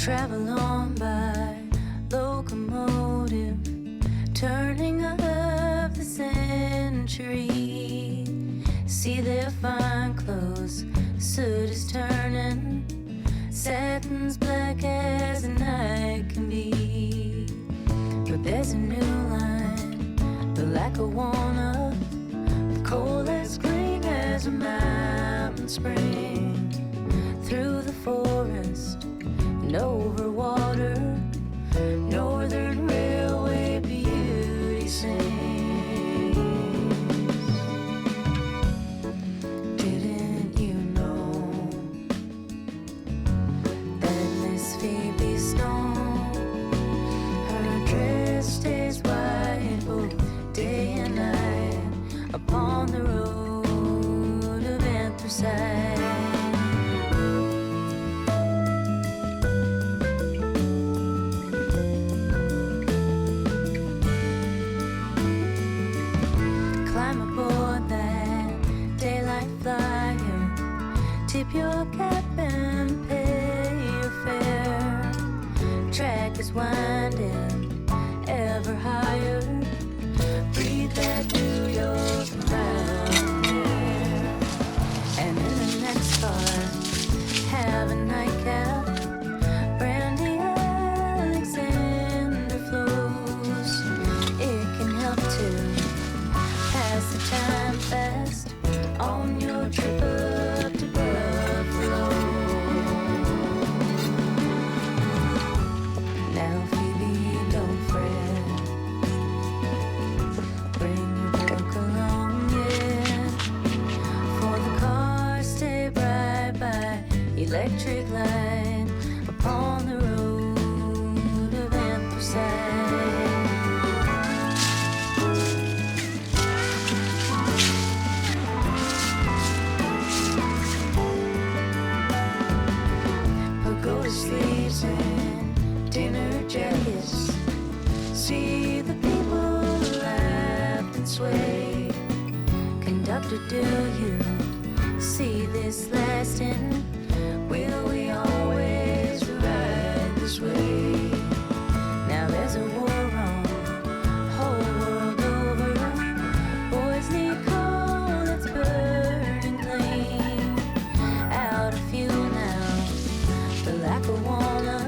Travel on by locomotive, turning of the century. See their fine clothes, soot is turning, satin's black as the night can be. But there's a new line, the Lackawanna, cold as green as a mountain spring. Through the forest and over water, Northern Railway beauty sings. Didn't you know that Miss Phoebe Stone, her dress stays white both day and night upon the road of anthracite? Tip your cap and pay your fare. Track is winding ever higher. Breathe that New York mountain air. And in the next car, have a nightcap. Brandy Alexander flows. It can help to pass the time fast on your trip up to Buffalo. Now Phoebe, don't fret, bring your book along, yeah. For the cars stay bright by electric light upon the road of anthracite. Pagoda sleeves and dinner jackets. See the people laugh and sway. Conductor, do you see this lasting? Will we always ride this way? Now there's a war on whole world over. Boys need coal that's burning clean. Out of fuel now, the Lackawanna,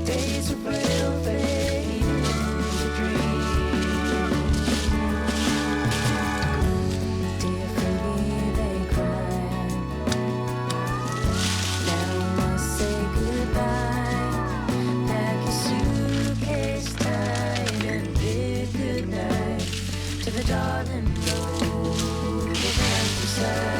days of rail fade into dream. Dear Phoebe, they cry. Now we must say goodbye. Pack your suitcase tight and bid goodnight to the darling road of anthracite.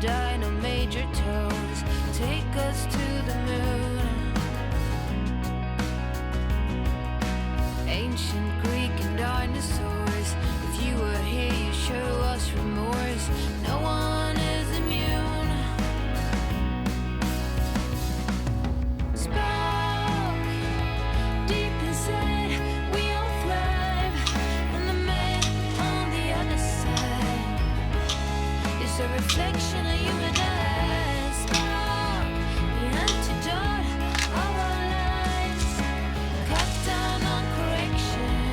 Dynamite. ancient Greek and dinosaurs. If you were here, you show us remorse. No one is immune. Spark deep inside, we all thrive, and the man on the other side is a reflection of you and I. Spark, the antidote of our lives. Cut down on correction.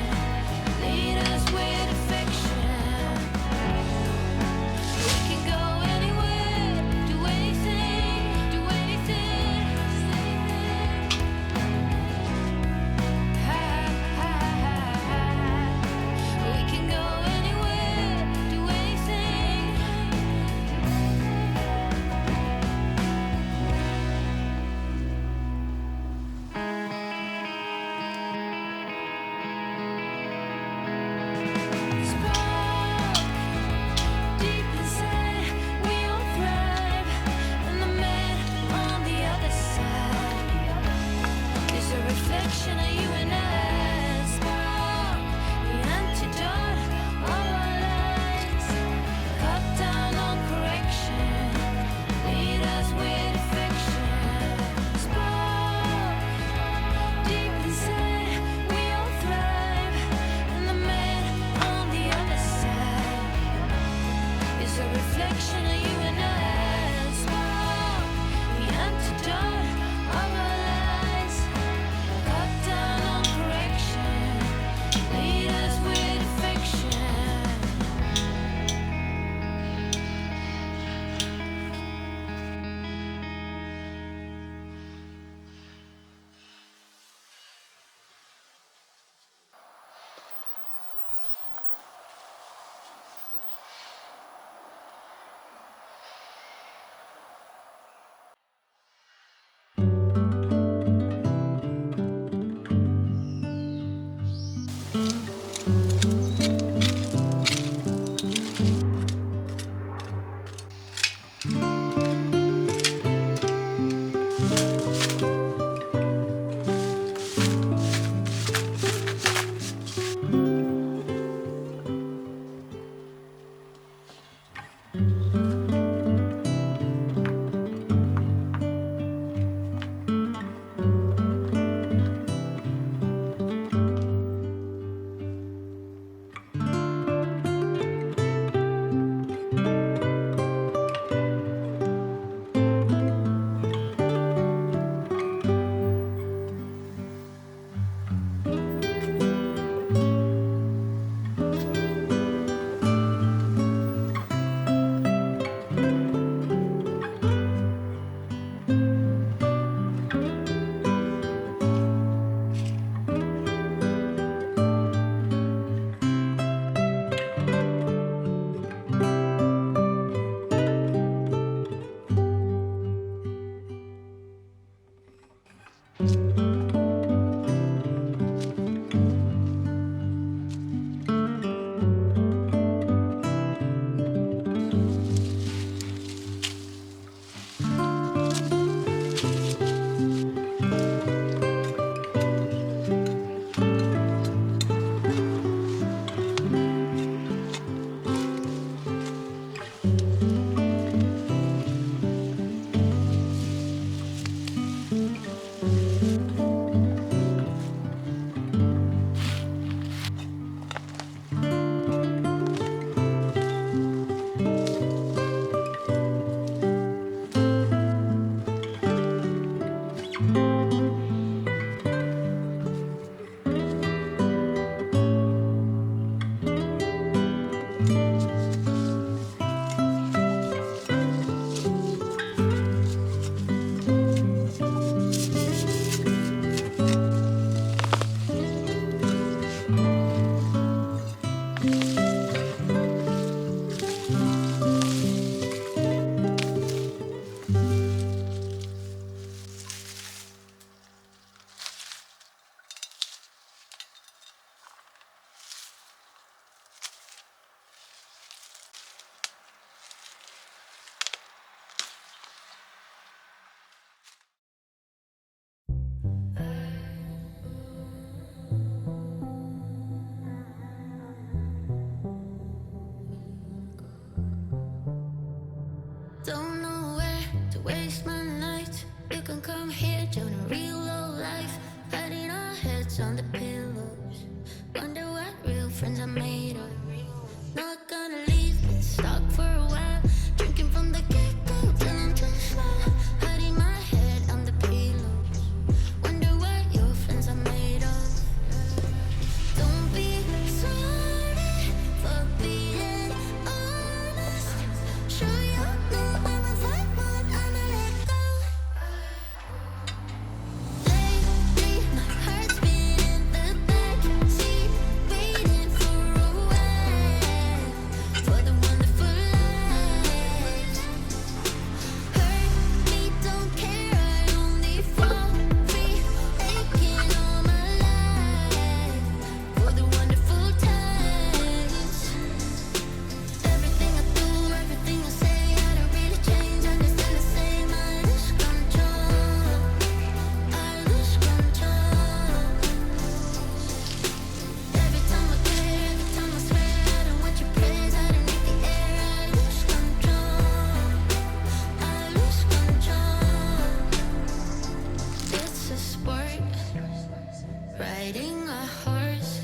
riding a horse.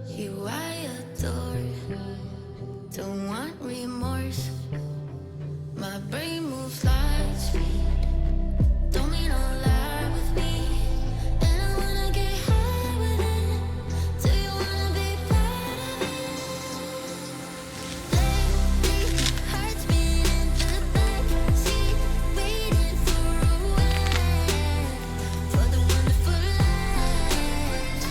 You I adore. Don't want remorse. My brain moves light speed. Don't mean a lot with me. And I wanna get high with it. Do you wanna be part of it? Lately, heart's been in the backseat, waiting for a wave, for the wonderful life.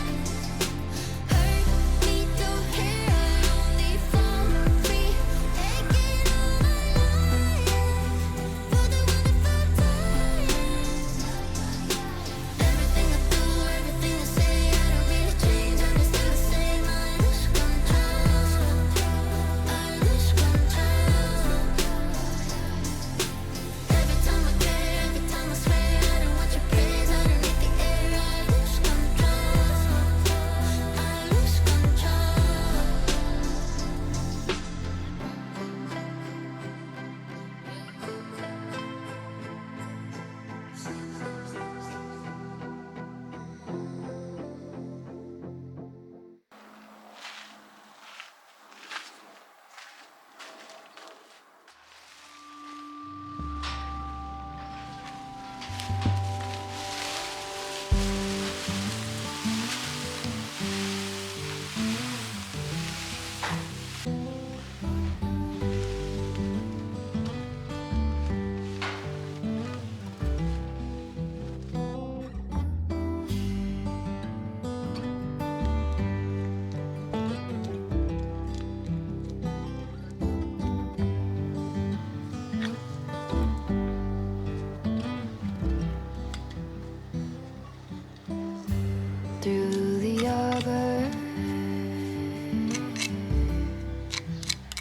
Hurt me, don't hear, I only fall free. Aching all my life, for the wonderful times. Everything I do, everything I say, I don't really change, I'm just still the same. I lose control, I lose control. Every time I care, every time I swear, I don't want your praise, underneath the air, I lose control, I lose control. Through the arbor,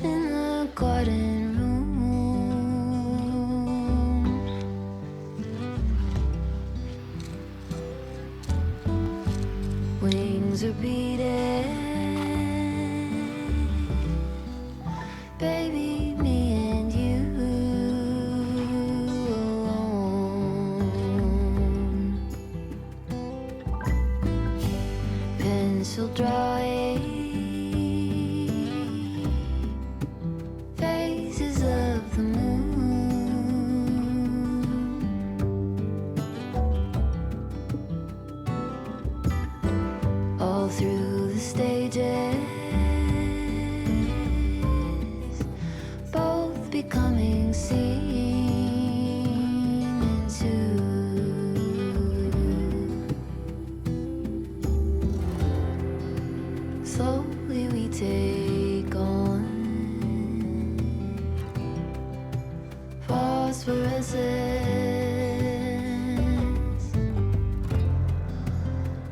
in the garden room, wings are beating, baby, me and you alone. Pencil drawing phases of the moon, all through the stages, both becoming seen into. Slowly we take on phosphorescence,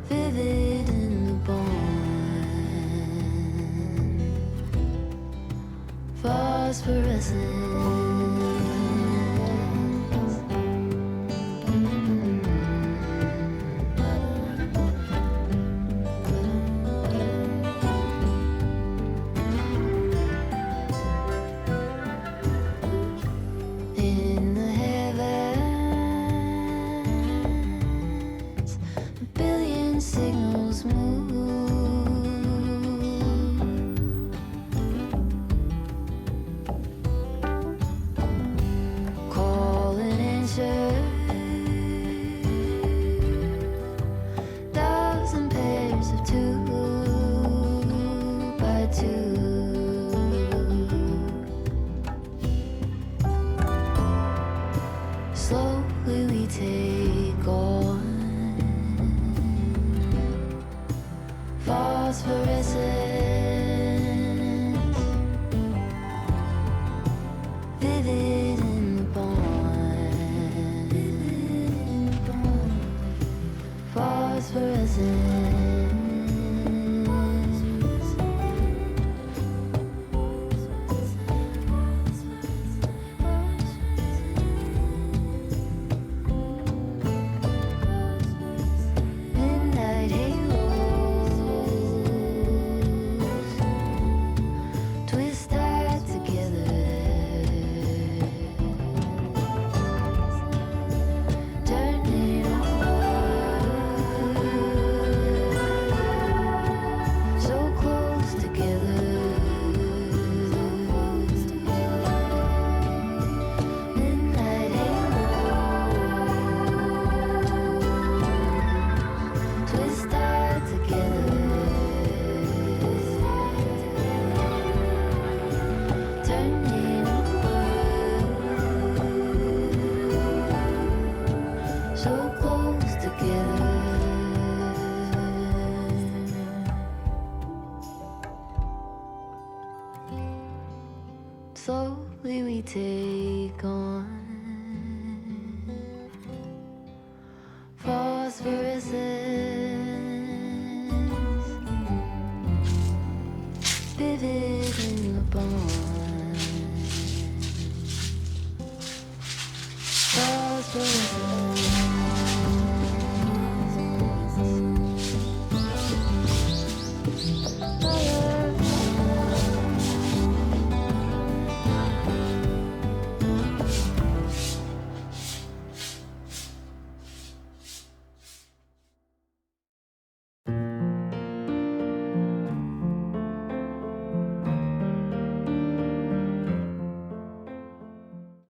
vivid in the bond. Phosphorescence. In the heavens, a billion signals move, call and answer, thousand pairs of two by two. Slowly we take on phosphorescence, vivid in the bond. Phosphorescence. Midnight halos twist tied together, turning on. take